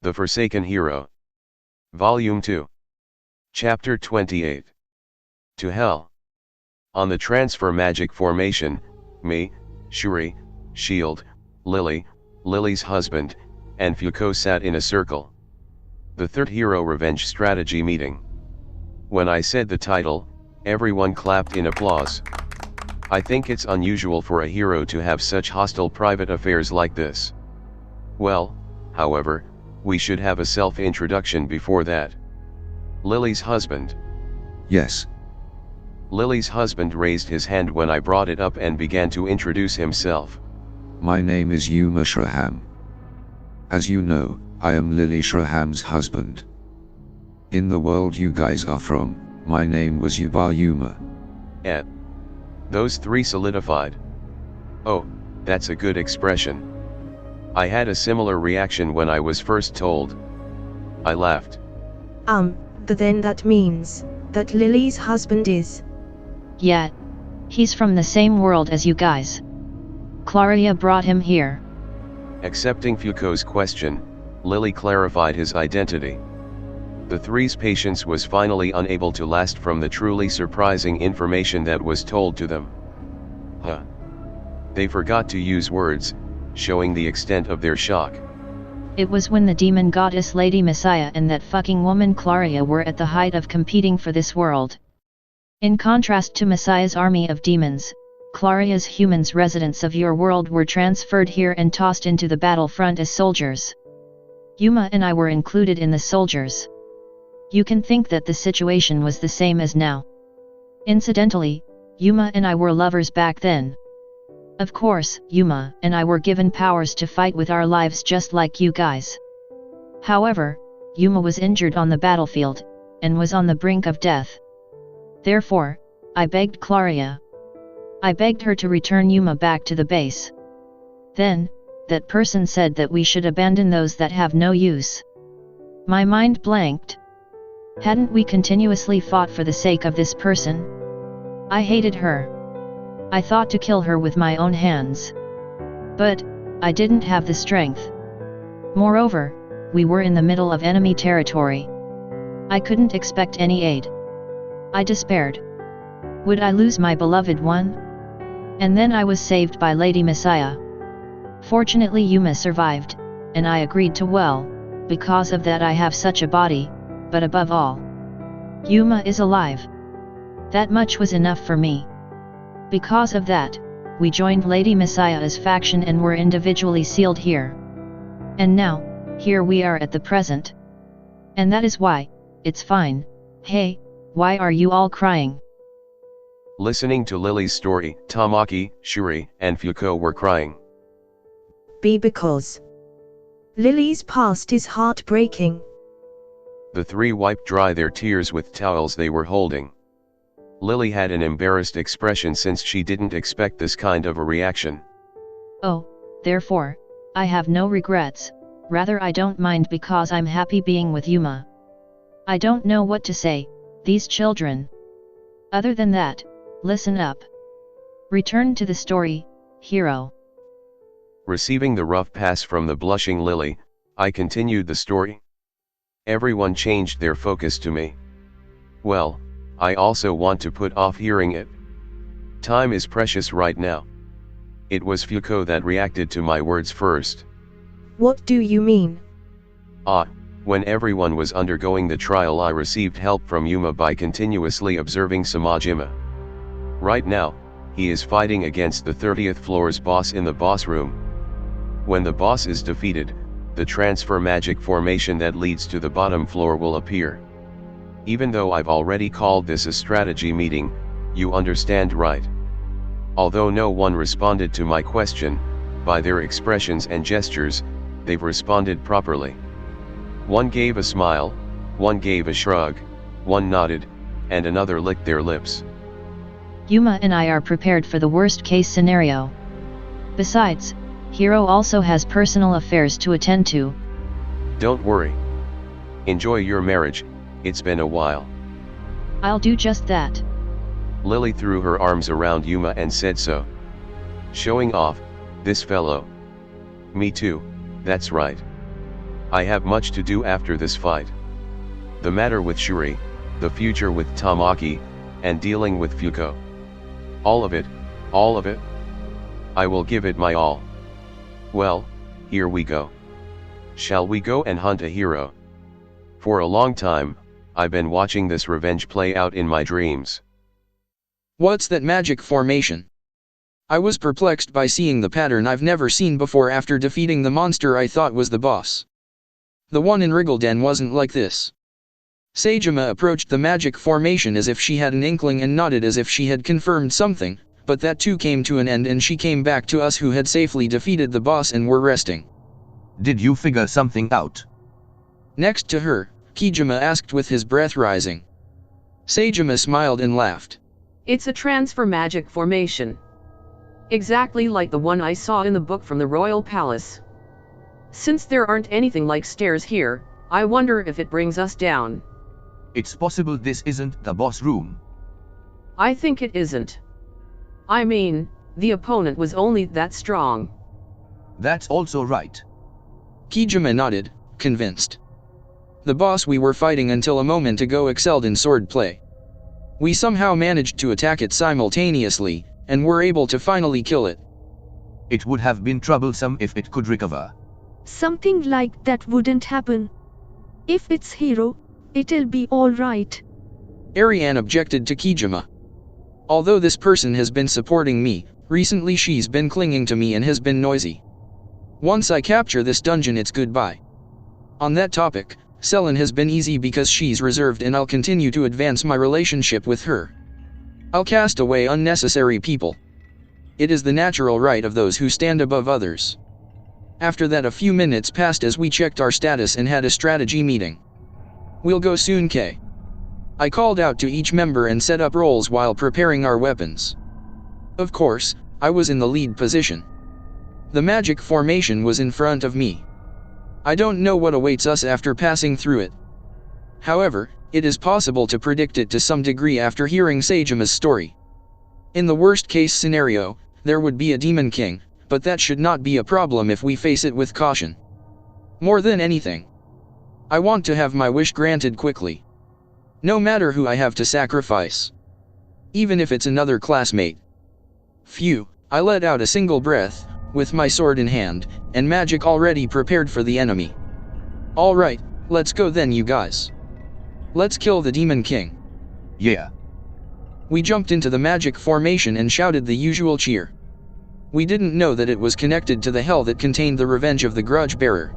The Forsaken Hero. Volume 2. Chapter 28. To Hell. On the transfer magic formation, me, Shuri, Shield, Lily, Lily's husband, and V2Ch sat in a circle. The third hero revenge strategy meeting. When I said the title, everyone clapped in applause. I think it's unusual for a hero to have such hostile private affairs like this. Well, however, we should have a self-introduction before that. Lily's husband. Yes. Lily's husband raised his hand when I brought it up and began to introduce himself. My name is Yuma Shraham. As you know, I am Lily Shraham's husband. In the world you guys are from, my name was Yuba Yuma. Those three solidified. Oh, that's a good expression. I had a similar reaction when I was first told. I laughed. But then that means that Lily's husband is... Yeah. He's from the same world as you guys. Claria brought him here. Accepting V2Ch's question, Lily clarified his identity. The three's patience was finally unable to last from the truly surprising information that was told to them. They forgot to use words, showing the extent of their shock. It was when the demon goddess Lady Messiah and that fucking woman Claria were at the height of competing for this world. In contrast to Messiah's army of demons, Claria's humans residents of your world were transferred here and tossed into the battlefront as soldiers. Yuma and I were included in the soldiers. You can think that the situation was the same as now. Incidentally, Yuma and I were lovers back then. Of course, Yuma and I were given powers to fight with our lives just like you guys. However, Yuma was injured on the battlefield, and was on the brink of death. Therefore, I begged Claria. I begged her to return Yuma back to the base. Then, that person said that we should abandon those that have no use. My mind blanked. Hadn't we continuously fought for the sake of this person? I hated her. I thought to kill her with my own hands. But, I didn't have the strength. Moreover, we were in the middle of enemy territory. I couldn't expect any aid. I despaired. Would I lose my beloved one? And then I was saved by Lady Messiah. Fortunately Yuma survived, and I agreed to because of that I have such a body, but above all, Yuma is alive. That much was enough for me. Because of that, we joined Lady Messiah's faction and were individually sealed here. And now, here we are at the present. And that is why, it's fine. Hey, why are you all crying? Listening to Lily's story, Tamaki, Shuri, and V2Ch were crying. Because Lily's past is heartbreaking. The three wiped dry their tears with towels they were holding. Lily had an embarrassed expression since she didn't expect this kind of a reaction. Oh, therefore, I have no regrets, rather I don't mind because I'm happy being with Yuma. I don't know what to say, these children. Other than that, listen up. Return to the story, hero. Receiving the rough pass from the blushing Lily, I continued the story. Everyone changed their focus to me. Well, I also want to put off hearing it. Time is precious right now. It was V2Ch that reacted to my words first. What do you mean? When everyone was undergoing the trial I received help from Yuma by continuously observing Samajima. Right now, he is fighting against the 30th floor's boss in the boss room. When the boss is defeated, the transfer magic formation that leads to the bottom floor will appear. Even though I've already called this a strategy meeting, you understand, right? Although no one responded to my question, by their expressions and gestures, they've responded properly. One gave a smile, one gave a shrug, one nodded, and another licked their lips. Yuma and I are prepared for the worst case scenario. Besides, Hero also has personal affairs to attend to. Don't worry. Enjoy your marriage, it's been a while. I'll do just that. Lily threw her arms around Yuma and said so. Showing off, this fellow. Me too, that's right. I have much to do after this fight. The matter with Shuri, the future with Tamaki, and dealing with Fuko. All of it, all of it. I will give it my all. Well, here we go. Shall we go and hunt a hero? For a long time, I've been watching this revenge play out in my dreams. What's that magic formation? I was perplexed by seeing the pattern I've never seen before after defeating the monster I thought was the boss. The one in Wriggledon wasn't like this. Sagema approached the magic formation as if she had an inkling and nodded as if she had confirmed something, but that too came to an end and she came back to us who had safely defeated the boss and were resting. Did you figure something out? Next to her, Kijima asked with his breath rising. Sagema smiled and laughed. It's a transfer magic formation. Exactly like the one I saw in the book from the Royal Palace. Since there aren't anything like stairs here, I wonder if it brings us down. It's possible this isn't the boss room. I think it isn't. I mean, the opponent was only that strong. That's also right. Kijima nodded, convinced. The boss we were fighting until a moment ago excelled in sword play. We somehow managed to attack it simultaneously, and were able to finally kill it. It would have been troublesome if it could recover. Something like that wouldn't happen. If it's hero, it'll be alright. Ariane objected to Kijima. Although this person has been supporting me, recently she's been clinging to me and has been noisy. Once I capture this dungeon it's goodbye. On that topic, Selen has been easy because she's reserved and I'll continue to advance my relationship with her. I'll cast away unnecessary people. It is the natural right of those who stand above others. After that a few minutes passed as we checked our status and had a strategy meeting. We'll go soon, K. I called out to each member and set up roles while preparing our weapons. Of course, I was in the lead position. The magic formation was in front of me. I don't know what awaits us after passing through it. However, it is possible to predict it to some degree after hearing Sagema's story. In the worst case scenario, there would be a Demon King, but that should not be a problem if we face it with caution. More than anything, I want to have my wish granted quickly. No matter who I have to sacrifice. Even if it's another classmate. Phew, I let out a single breath, with my sword in hand, and magic already prepared for the enemy. Alright, let's go then you guys. Let's kill the Demon King. Yeah. We jumped into the magic formation and shouted the usual cheer. We didn't know that it was connected to the hell that contained the revenge of the grudge bearer.